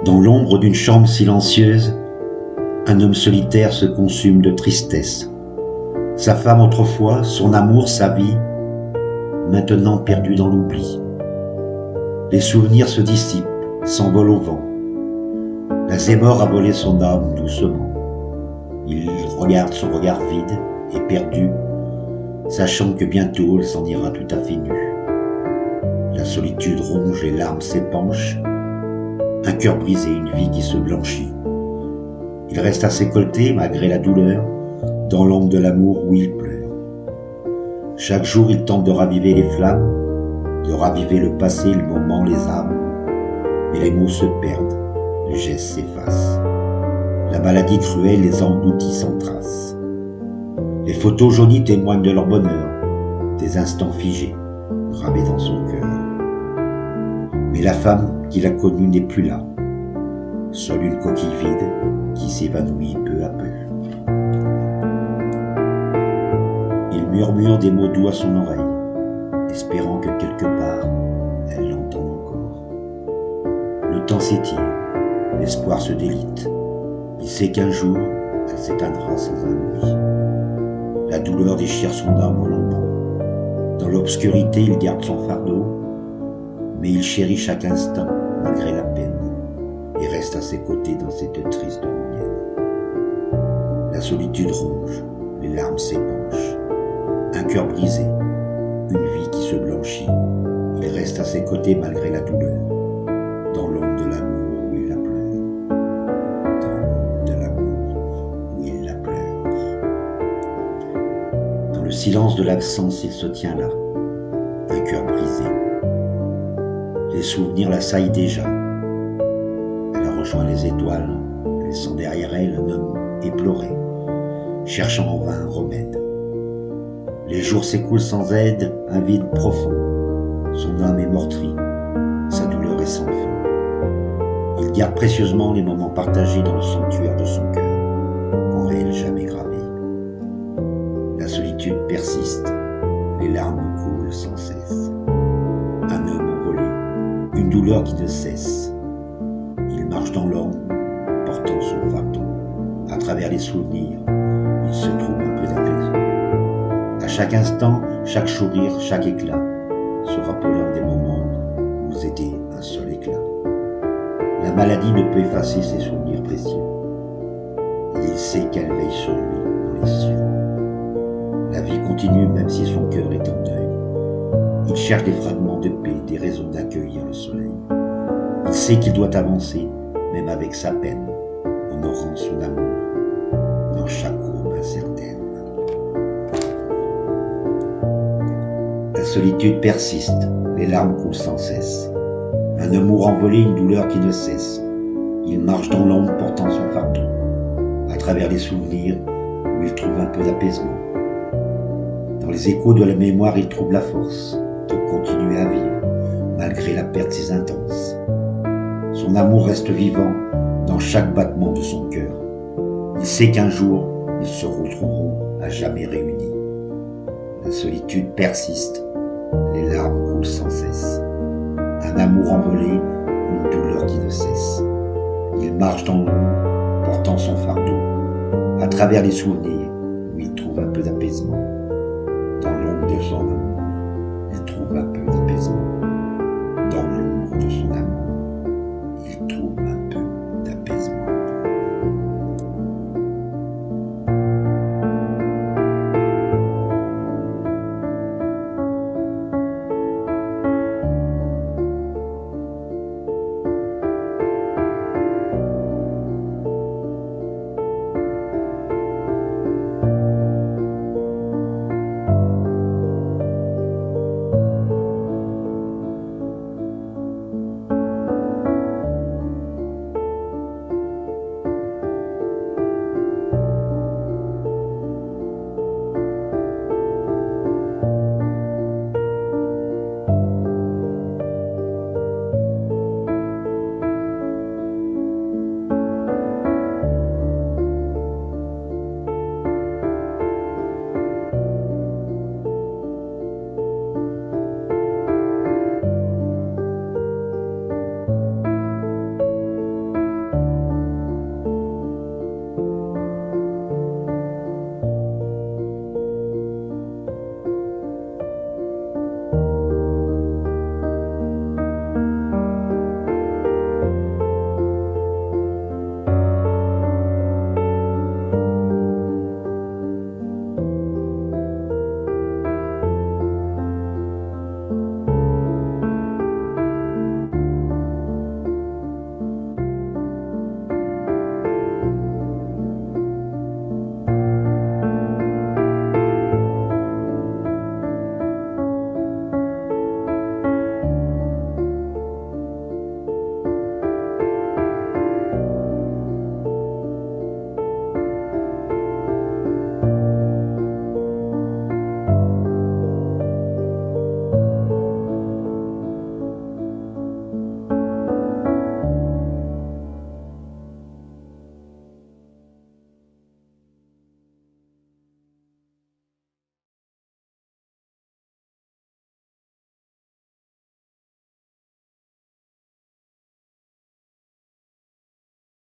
Dans l'ombre d'une chambre silencieuse, un homme solitaire se consume de tristesse. Sa femme autrefois, son amour, sa vie, maintenant perdus dans l'oubli. Les souvenirs se dissipent, s'envolent au vent. L'Alzheimer a volé son âme doucement. Il regarde son regard vide et perdu, sachant que bientôt il s'en ira tout à fait nu. La solitude ronge, les larmes s'épanchent, un cœur brisé, une vie qui se blanchit. Il reste à ses côtés, malgré la douleur, dans l'ombre de l'amour où il pleure. Chaque jour il tente de raviver les flammes, de raviver le passé, le moment, les âmes. Mais les mots se perdent, les gestes s'effacent. La maladie cruelle les engloutit sans trace. Les photos jaunies témoignent de leur bonheur, des instants figés, gravés dans son cœur. Mais la femme qu'il a connue n'est plus là, seule une coquille vide qui s'évanouit peu à peu. Il murmure des mots doux à son oreille, espérant que quelque part, elle l'entende encore. Le temps s'étire, l'espoir se délite. Il sait qu'un jour, elle s'éteindra sans un bruit. La douleur déchire son âme au lendemain. Dans l'obscurité, il garde son fardeau, mais il chérit chaque instant, malgré la peine, et reste à ses côtés dans cette triste rengaine. La solitude ronge, les larmes s'épanchent. Un cœur brisé, une vie qui se blanchit. Il reste à ses côtés malgré la douleur, dans l'ombre de l'amour où il la pleure. Dans l'ombre de l'amour où il la pleure. Dans le silence de l'absence, il se tient là, un cœur brisé. Les souvenirs l'assaillent déjà. Elle a rejoint les étoiles, laissant derrière elle un homme éploré, cherchant en vain un remède. Les jours s'écoulent sans aide, un vide profond. Son âme est meurtrie, sa douleur est sans fin. Il garde précieusement les moments partagés dans le sanctuaire de son cœur, en réel jamais gravé. La solitude persiste, les larmes coulent sans cesse. Un homme envolé, une douleur qui ne cesse. Il marche dans l'ombre, portant son fardeau. À travers les souvenirs, il se trouve un peu d'apaisement. À chaque instant, chaque sourire, chaque éclat, se rappelant des moments où vous étiez un seul éclat. La maladie ne peut effacer ses souvenirs précieux. Et il sait qu'elle veille sur lui dans les cieux. La vie continue même si son cœur est en deuil. Il cherche des fragments de paix, des raisons d'accueillir le soleil. Il sait qu'il doit avancer, même avec sa peine, honorant son amour dans chaque courbe incertaine. La solitude persiste, les larmes coulent sans cesse. Un amour envolé, une douleur qui ne cesse. Il marche dans l'ombre portant son fardeau, à travers les souvenirs où il trouve un peu d'apaisement. Dans les échos de la mémoire, il trouve la force de continuer à vivre, malgré la perte si intense. Son amour reste vivant dans chaque battement de son cœur. Il sait qu'un jour, ils se retrouveront à jamais réunis. La solitude persiste, les larmes coulent sans cesse. Un amour envolé, une douleur qui ne cesse. Il marche dans l'ombre, portant son fardeau, à travers les souvenirs où il trouve un peu d'apaisement. Dans l'ombre de son